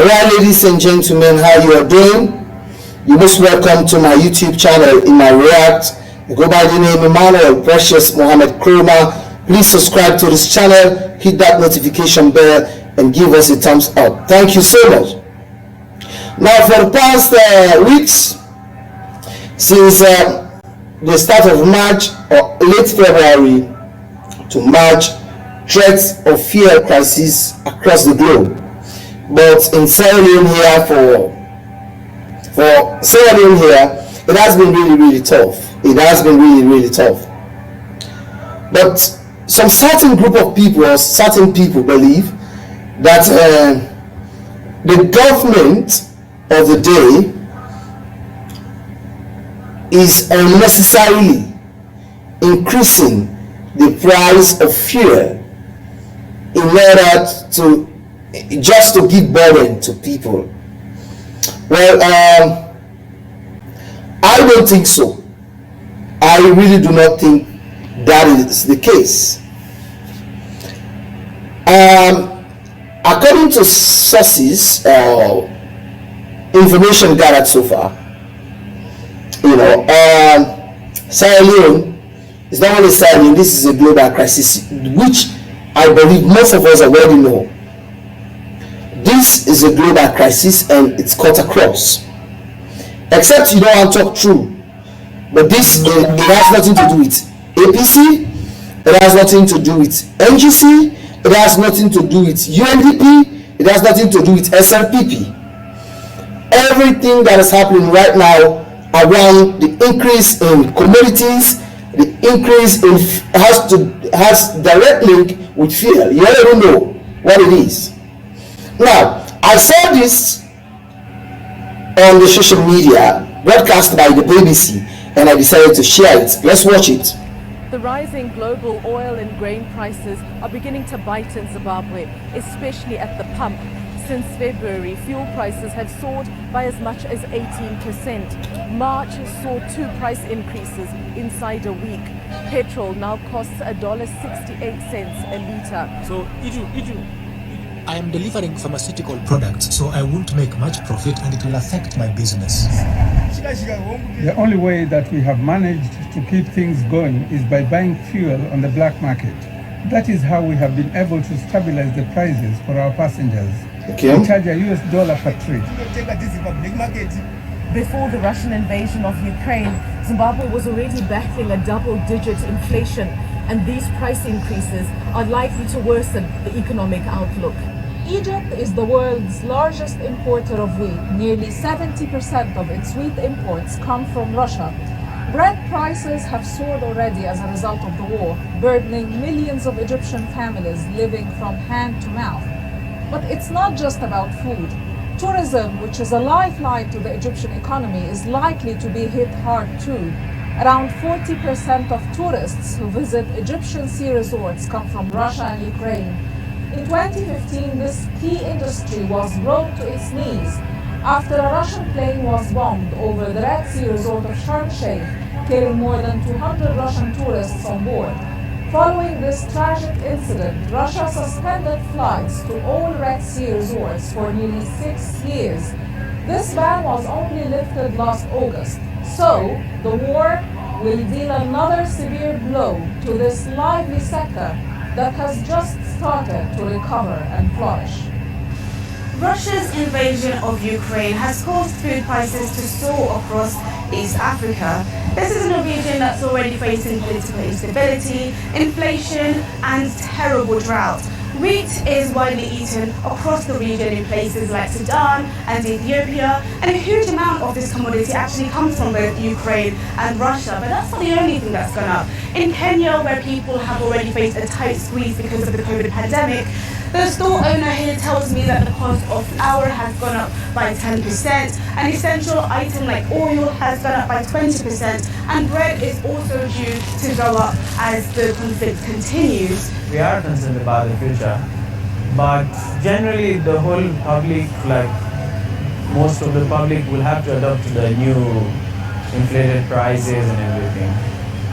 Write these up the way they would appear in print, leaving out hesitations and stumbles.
Alright, ladies and gentlemen, how you are doing? You're most welcome to my YouTube channel. In my React, I go by the name Emmanuel Precious Mohammed Kroma. Please subscribe to this channel, hit that notification bell, and give us a thumbs up. Thank you so much. Now, for the past weeks, since the start of March or late February to March, threats of fuel crisis across the globe. But in Sierra Leone here, for Sierra Leone here, it has been really tough. It has been really tough. But some certain group of people or certain people believe that the government of the day is unnecessarily increasing the price of fuel in order to just to give burden to people. Well, I don't think so. I really do not think that is the case. According to sources, information gathered so far, Sierra Leone is not only Sierra Leone, this is a global crisis, which I believe most of us already know. This is a global crisis and it's cut across. Except you don't want to talk true. But this, it has nothing to do with APC, it has nothing to do with NGC, it has nothing to do with UNDP, it has nothing to do with SLPP. Everything that is happening right now around the increase in commodities, the increase in has direct link with fuel. You already know what it is. Now, I saw this on the social media broadcast by the BBC and I decided to share it. Let's watch it. The rising global oil and grain prices are beginning to bite in Zimbabwe, especially at the pump. Since February, fuel prices have soared by as much as 18%. March saw 2 price increases inside a week. Petrol now costs $1.68 a litre. So, I am delivering pharmaceutical products, so I won't make much profit and it will affect my business. The only way that we have managed to keep things going is by buying fuel on the black market. That is how we have been able to stabilize the prices for our passengers. Okay. We charge a $1 per trip. Before the Russian invasion of Ukraine, Zimbabwe was already battling a double-digit inflation, and these price increases are likely to worsen the economic outlook. Egypt is the world's largest importer of wheat. Nearly 70% of its wheat imports come from Russia. Bread prices have soared already as a result of the war, burdening millions of Egyptian families living from hand to mouth. But it's not just about food. Tourism, which is a lifeline to the Egyptian economy, is likely to be hit hard too. Around 40% of tourists who visit Egyptian sea resorts come from Russia and Ukraine. In 2015, this key industry was brought to its knees after a Russian plane was bombed over the Red Sea resort of Sharm el-Sheikh, killing more than 200 Russian tourists on board. Following this tragic incident, Russia suspended flights to all Red Sea resorts for nearly 6 years. This ban was only lifted last August. So, the war will deal another severe blow to this lively sector that has just started to recover and flourish. Russia's invasion of Ukraine has caused food prices to soar across East Africa. This is in a region that's already facing political instability, inflation, and terrible drought. Wheat is widely eaten across the region in places like Sudan and Ethiopia, and a huge amount of this commodity actually comes from both Ukraine and Russia. But that's not the only thing that's gone up. In Kenya, where people have already faced a tight squeeze because of the COVID pandemic, the store owner here tells me that the cost of flour has gone up by 10%, an essential item like oil has gone up by 20%, and bread is also due to go up as the conflict continues. We are concerned about the future, but generally the whole public, like most of the public, will have to adopt to the new inflated prices and everything.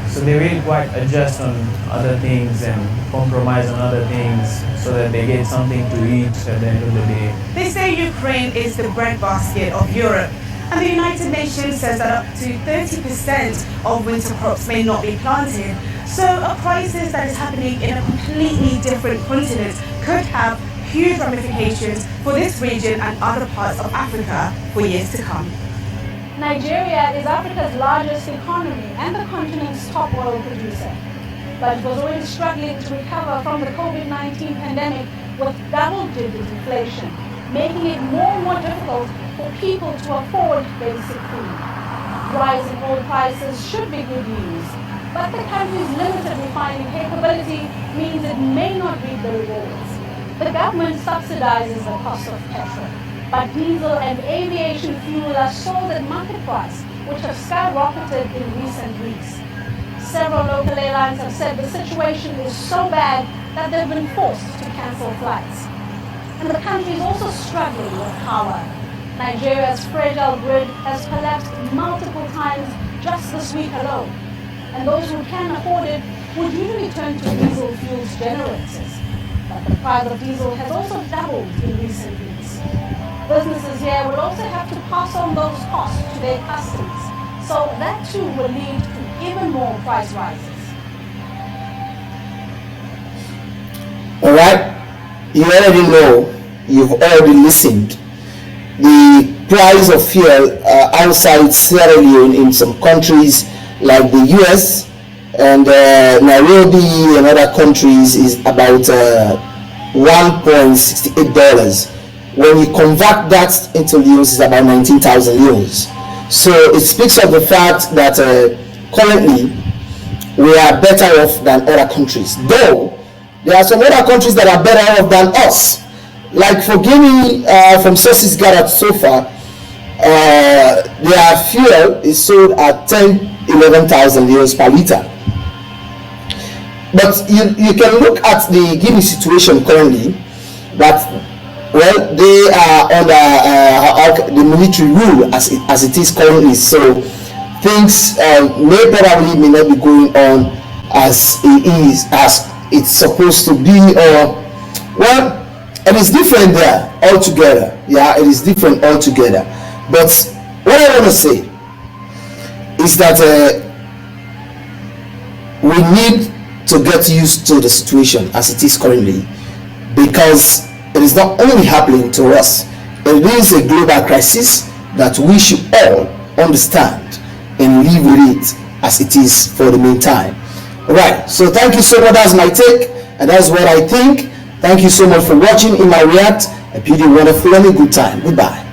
So they will quite adjust on other things and compromise on other things so that they get something to eat at the end of the day. They say Ukraine is the breadbasket of Europe, and the United Nations says that up to 30% of winter crops may not be planted. So a crisis that is happening in a completely different continent could have huge ramifications for this region and other parts of Africa for years to come. Nigeria is Africa's largest economy and the continent's top oil producer, but it was already struggling to recover from the COVID-19 pandemic with double-digit inflation, making it more and more difficult for people to afford basic food. Rising oil prices should be good news, but the country's limited refining capability means it may not reap the rewards. The government subsidizes the cost of petrol, but diesel and aviation fuel are sold at market price, which have skyrocketed in recent weeks. Several local airlines have said the situation is so bad that they've been forced to cancel flights. And the country is also struggling with power. Nigeria's fragile grid has collapsed multiple times just this week alone, and those who can afford it would usually turn to diesel fuel generators. But the price of diesel has also doubled in recent weeks. Businesses here will also have to pass on those costs to their customers, so that too will lead to even more price rises. All right, you already know, you've already listened. The price of fuel outside Sierra Leone in some countries like the US and Nairobi and other countries is about $1.68. When you convert that into leones, it's about 19,000 leones. So it speaks of the fact that currently we are better off than other countries, though there are some other countries that are better off than us. Like for Guinea, from sources gathered so far, their fuel is sold at 11,000 euros per liter. But you can look at the Guinea situation currently, that, well, they are under the military rule as it is currently. So things may not be going on as it is, as it's supposed to be, or, well, it is different there altogether. Yeah, it is different altogether. But what I want to say is that we need to get used to the situation as it is currently, because it is not only happening to us, it is a global crisis that we should all understand and live with it as it is for the meantime. Right, so thank you so much. That's my take, and that's what I think. Thank you so much for watching In My React. I bid you a wonderful and a good time. Goodbye.